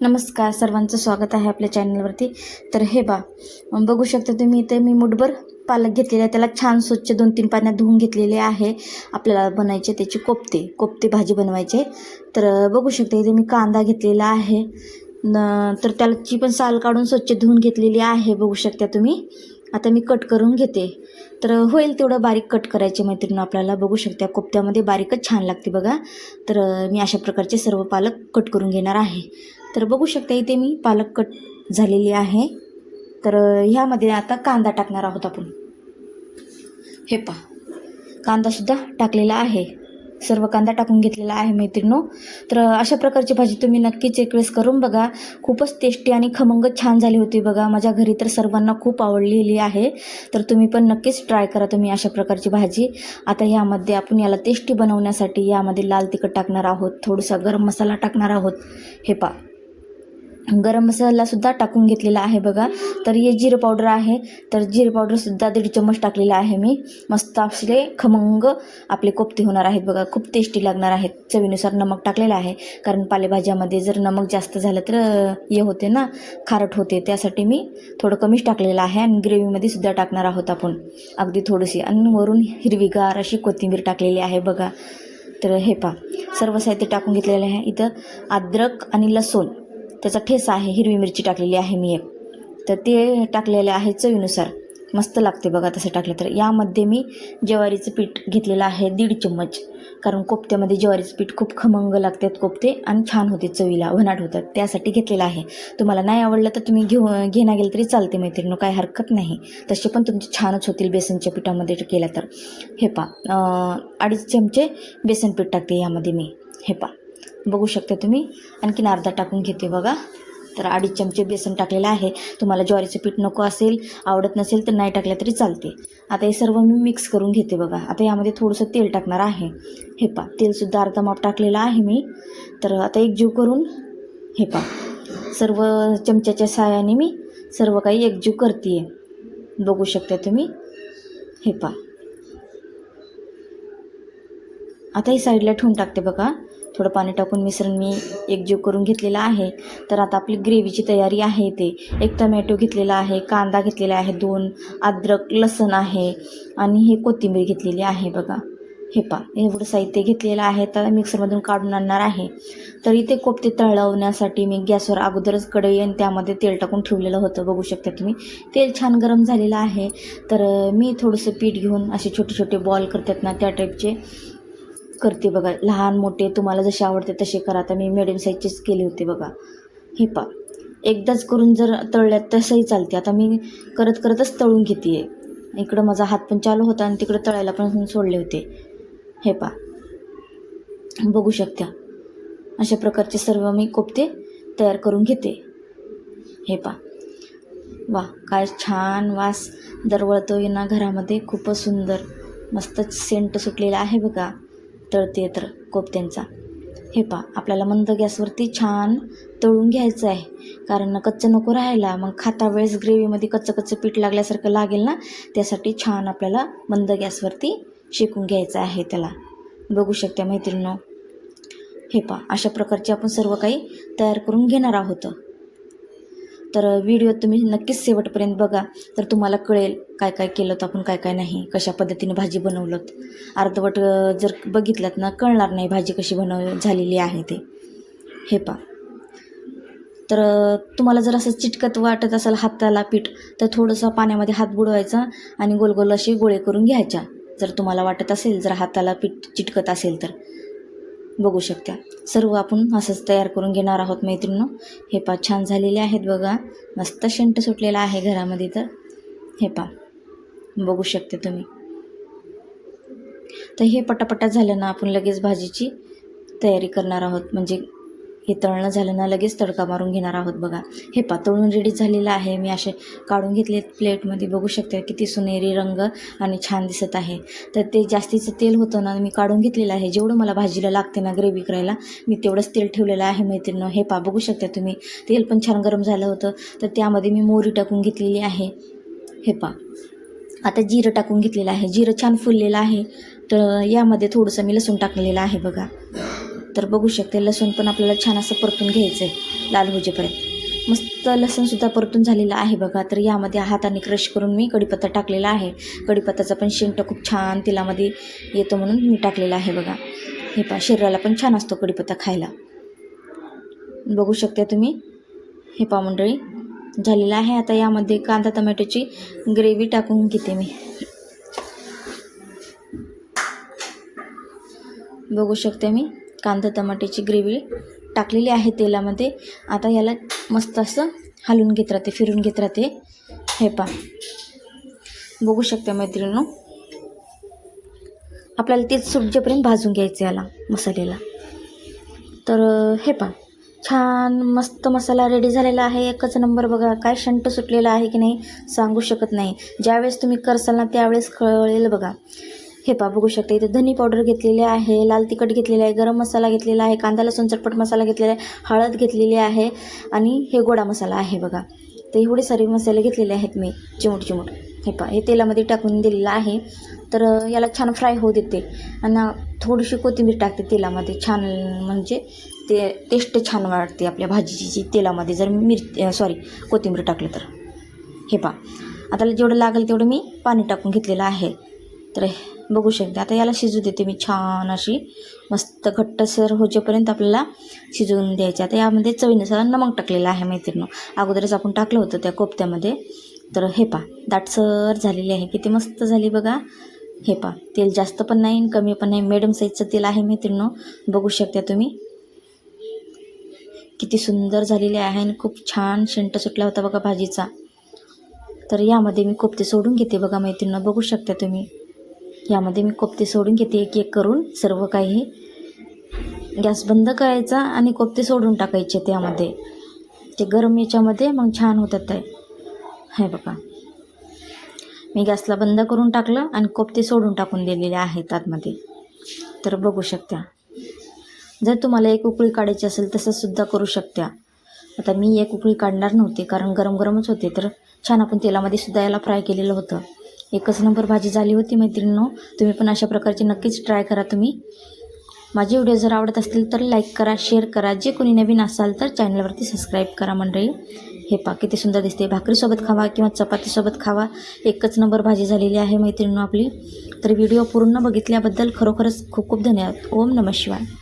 नमस्कार, सर्वांचं स्वागत आहे आपल्या चॅनलवरती. तर हे बघू शकता तुम्ही इथे मी मुठभर पालक घेतलेला आहे. त्याला छान स्वच्छ 2-3 पाण्यात धुवून घेतलेले आहे. आपल्याला बनायचे त्याचे कोफ्ते भाजी बनवायचे. तर बघू शकता इथे मी कांदा घेतलेला आहे. तर त्याची पण साल काढून स्वच्छ धुवून घेतलेली आहे. बघू शकता तुम्ही. आता मी कट करून घेते. तर होईल तेवढं बारीक कट करायचे मैत्रिणी आपल्याला. बघू शकता कोफ्त्यामध्ये बारीकच छान लागते बघा. तर मी अशा प्रकारचे सर्व पालक कट करून घेणार आहे. तर बघू शकता इथे मी पालक कट झालेली आहे. तर ह्यामध्ये आता कांदा टाकणार आहोत आपण. हे कांदासुद्धा टाकलेला आहे. सर्व कांदा टाकून घेतलेला आहे मैत्रिणो. तर अशा प्रकारची भाजी तुम्ही नक्कीच एक वेळेस करून बघा. खूपच टेस्टी आणि खमंग छान झाली होती बघा. माझ्या घरी तर सर्वांना खूप आवडलेली आहे. तर तुम्ही पण नक्कीच ट्राय करा तुम्ही अशा प्रकारची भाजी. आता ह्यामध्ये आपण याला टेस्टी बनवण्यासाठी यामध्ये लाल तिखट टाकणार आहोत, थोडासा गरम मसाला टाकणार आहोत. हे गरम मसालासुद्धा टाकून घेतलेला आहे बघा. तर हे जिरं पावडर आहे. तर जिरं पावडरसुद्धा 1.5 चम्मच टाकलेला आहे मी. मस्त असले खमंग आपले कोफ्ते होणार आहेत बघा. खूप टेस्टी लागणार आहेत. चवीनुसार नमक टाकलेलं आहे, कारण पालेभाज्यामध्ये जर नमक जास्त झालं तर हे होते ना, खारट होते. त्यासाठी मी थोडं कमीच टाकलेलं आहे. आणि ग्रेव्हीमध्ये सुद्धा टाकणार आहोत आपण अगदी थोडीशी. आणि वरून हिरवीगार अशी कोथिंबीर टाकलेली आहे बघा. तर हे सर्व साहित्य टाकून घेतलेलं आहे. इथं अद्रक आणि लसूण त्याचा ठेसा आहे. हिरवी मिरची टाकलेली आहे मी एक. तर ते टाकलेले आहे चवीनुसार. मस्त लागते बघा तसं टाकलं तर. यामध्ये मी ज्वारीचं पीठ घेतलेलं आहे 1.5 चम्मच, कारण कोफ्त्यामध्ये ज्वारीचं पीठ खूप खमंग लागतात कोफ्ते आणि छान होते, चवीला भन्नाट होतात, त्यासाठी घेतलेलं आहे. तुम्हाला नाही आवडलं तर तुम्ही घेणं गेलं तरी चालते मैत्रिणी, काय हरकत नाही. तसे पण तुमचे छानच होतील बेसनच्या पिठामध्ये केला तर. हे 2.5 चमचे बेसन पीठ टाकते यामध्ये मी. हे बघू शकता तुम्ही. आणखीन अर्धा टाकून घेते बघा. तर 2.5 चमचे बेसन टाकलेलं आहे. तुम्हाला ज्वारीचं पीठ नको असेल, आवडत नसेल तर नाही टाकलं तरी चालते. आता हे सर्व मी मिक्स करून घेते बघा. आता यामध्ये थोडंसं तेल टाकणार आहे. हे तेलसुद्धा अर्धा माप टाकलेलं आहे मी. तर आता एकजीव करून हे सर्व चमच्याच्या साहाय्याने मी सर्व काही एकजीव करते. बघू शकता तुम्ही. हे आता ही साईडला ठेवून टाकते बघा. थोडं पाणी टाकून मिश्रण मी एकजीव करून घेतलेलं आहे. तर आता आपली ग्रेव्हीची तयारी आहे. ते 1 टमॅटो घेतलेला आहे, कांदा घेतलेला आहे 2, अद्रक लसूण आहे आणि हे कोथिंबीर घेतलेली आहे बघा. हे एवढं साहित्य घेतलेलं आहे. तर मिक्सरमधून काढून आणणार आहे. तर इथे कोफ्ते तळवण्यासाठी मी गॅसवर अगोदरच कढई आणि त्यामध्ये तेल टाकून ठेवलेलं होतं. बघू शकता तुम्ही. तेल छान गरम झालेलं आहे. तर मी थोडंसं पीठ घेऊन असे छोटे छोटे बॉल करतात ना, त्या टाईपचे करते बघा. लहान मोठे तुम्हाला जसे आवडते तसे करा. आता मी मिडियम साईजचेच केले होते बघा. हे एकदाच करून जर तळल्यात तसंही चालते. आता मी करतच तळून घेते. इकडं माझा हात पण चालू होता आणि तिकडं तळायला पण सोडले होते. हे बघू शकता. अशा प्रकारचे सर्व मी कोफ्ते तयार करून घेते. हे वा, काय छान वास दरवळतोय ना घरामध्ये. खूपच सुंदर मस्तच सेंट सुटलेला आहे बघा तळते तर कोफ्त्यांचा. हे आपल्याला मंद गॅसवरती छान तळून घ्यायचं आहे, कारण कच्चं नको राहायला. मग खाता वेळेस ग्रेव्हीमध्ये कच्चं पीठ लागल्यासारखं लागेल ना, त्यासाठी छान आपल्याला मंद गॅसवरती शेकून घ्यायचं आहे त्याला. बघू शकता मैत्रिणींनो. हे अशा प्रकारचे आपण सर्व काही तयार करून घेणार आहोत. तर व्हिडिओ तुम्ही नक्कीच शेवटपर्यंत बघा, तर तुम्हाला कळेल काय काय केलं तर आपण, काय काय नाही, कशा पद्धतीने भाजी बनवलं. अर्धवट जर बघितलं ना, कळणार नाही भाजी कशी झालेली आहे ते. हे तर तुम्हाला जर असं चिटकत वाटत असेल हाताला पीठ, तर थोडंसं पाण्यामध्ये हात बुडवायचा आणि गोल गोल असे गोळे करून घ्यायच्या. जर तुम्हाला वाटत असेल, जर हाताला पीठ चिटकत असेल तर. बघू शकता. सर्व आपण असंच तयार करून घेणार आहोत मैत्रिणींनो. हे छान झालेले आहेत बघा. मस्त शेंट सुटलेला आहे घरामध्ये. तर हे बघू शकता तुम्ही. तर हे पटापटा झालं ना, आपण लगेच भाजीची तयारी करणार आहोत. म्हणजे हे तळणं झालं ना, लगेच तडका मारून घेणार आहोत बघा. हे तळून रेडी झालेलं आहे. मी असे काढून घेतले प्लेटमध्ये. बघू शकता किती सुनेरी रंग आणि छान दिसत आहे. तर ते जास्तीचं तेल होतं ना, मी काढून घेतलेलं आहे. जेवढं मला भाजीला लागते ना ग्रेव्ही करायला, मी तेवढंच तेल ठेवलेलं आहे मैत्रिणींनो. हे बघू शकता तुम्ही. तेल पण छान गरम झालं होतं. तर त्यामध्ये मी मोहरी टाकून घेतलेली आहे. हे आता जिरं टाकून घेतलेलं आहे. जिरं छान फुललेलं आहे. तर यामध्ये थोडंसं मी लसूण टाकलेलं आहे बघा. तर बघू शकते लसूण पण आपल्याला छान असं परतून घ्यायचं आहे लाल होजेपर्यंत. मस्त लसूणसुद्धा परतून झालेला आहे बघा. तर यामध्ये हाताने क्रश करून मी कढीपत्ता टाकलेला आहे. कढीपत्त्याचा पण शेंट खूप छान तेलामध्ये येतो म्हणून मी टाकलेला आहे बघा. हे पहा, शरीराला पण छान असतो कढीपत्ता खायला. बघू शकता तुम्ही. हे पहा मंडळी, झालेलं आहे. आता यामध्ये कांदा टोमॅटोची ग्रेव्ही टाकून घेते मी. बघू शकते मी कांदा टमाट्याची ग्रेव्ही टाकलेली आहे तेलामध्ये. आता याला मस्त असं हलवून घेत राहते, फिरून घेत राहते. हे पहा, बघू शकता मैत्रिणींनो, आपल्याला तेच सुटेपर्यंत भाजून घ्यायचं याला मसाल्याला. तर हे पहा, छान मस्त मसाला रेडी झालेला आहे. एकच नंबर बघा. काय शंट सुटलेला आहे की नाही सांगू शकत नाही. ज्यावेळेस तुम्ही करसाल ना त्यावेळेस कळेल बघा. हे पहा, बघू शकता इथे धनी पावडर घेतलेली आहे, लाल तिखट घेतलेलं आहे, गरम मसाला घेतलेला आहे, कांदा लसूण चटपट मसाला घेतलेला आहे, हळद घेतलेली आहे आणि हे गोडा मसाला आहे बघा. तर एवढे सारे मसाले घेतलेले आहेत मी चिमूट. हे पहा, हे तेलामध्ये टाकून दिलेलं आहे. तर याला छान फ्राय होऊ देते आणि थोडीशी कोथिंबीर टाकते तेलामध्ये. छान म्हणजे ते टेस्ट छान वाटते आपल्या भाजीची तेलामध्ये जर कोथिंबीर टाकलं तर. हे पहा, आता जेवढं लागेल तेवढं मी पाणी टाकून घेतलेलं आहे. तर बघू शकता. आता याला शिजू देते मी छान अशी. मस्त घट्टसर होजेपर्यंत आपल्याला शिजवून द्यायचे. आता यामध्ये चवीनुसार नमक टाकलेलं आहे मैत्रिणी. अगोदरच आपण टाकलं होतं त्या कोफ्त्यामध्ये. तर हे पहा, दाटसर झालेली आहे. किती मस्त झाली बघा. हे पहा, तेल जास्त पण नाही कमी पण नाही, मिडियम साईजचं तेल आहे मैत्रिणी. बघू शकता तुम्ही किती सुंदर झालेली आहे आणि खूप छान शेंट सुटला होता बघा भाजीचा. तर यामध्ये मी कोफ्ते सोडून घेते बघा मैत्रिणी. बघू शकता तुम्ही, यामध्ये मी कोफ्ते सोडून घेते एक एक करून सर्व काही. गॅस बंद करायचा आणि कोफ्ते सोडून टाकायचे त्यामध्ये. ते गरम याच्यामध्ये मग छान होतात ते. हे बघा, मी गॅसला बंद करून टाकलं आणि कोफ्ते सोडून टाकून दिलेले आहेत आतमध्ये. तर बघू शकता. जर तुम्हाला एक उकळी काढायची असेल तसंसुद्धा करू शकता. आता मी एक उकळी काढणार नव्हते कारण गरम गरमच होते. तर छान आपण तेलामध्ये सुद्धा याला फ्राय केलेलं होतं. एकच नंबर भाजी झाली होती मैत्रिणींनो. तुम्ही पण अशा प्रकारची नक्कीच ट्राय करा तुम्ही. माझे व्हिडिओ जर आवडत असतील तर लाईक करा, शेअर करा. जे कोणी नवीन असाल तर चॅनलवरती सबस्क्राईब करा मंडळी. हे पहा, किती सुंदर दिसते. भाकरीसोबत खावा किंवा चपातीसोबत खावा. एकच नंबर भाजी झालेली आहे मैत्रिणींनो आपली. तर व्हिडिओ पूर्ण बघितल्याबद्दल खरोखरच खूप खूप धन्यवाद. ओम नमः शिवाय.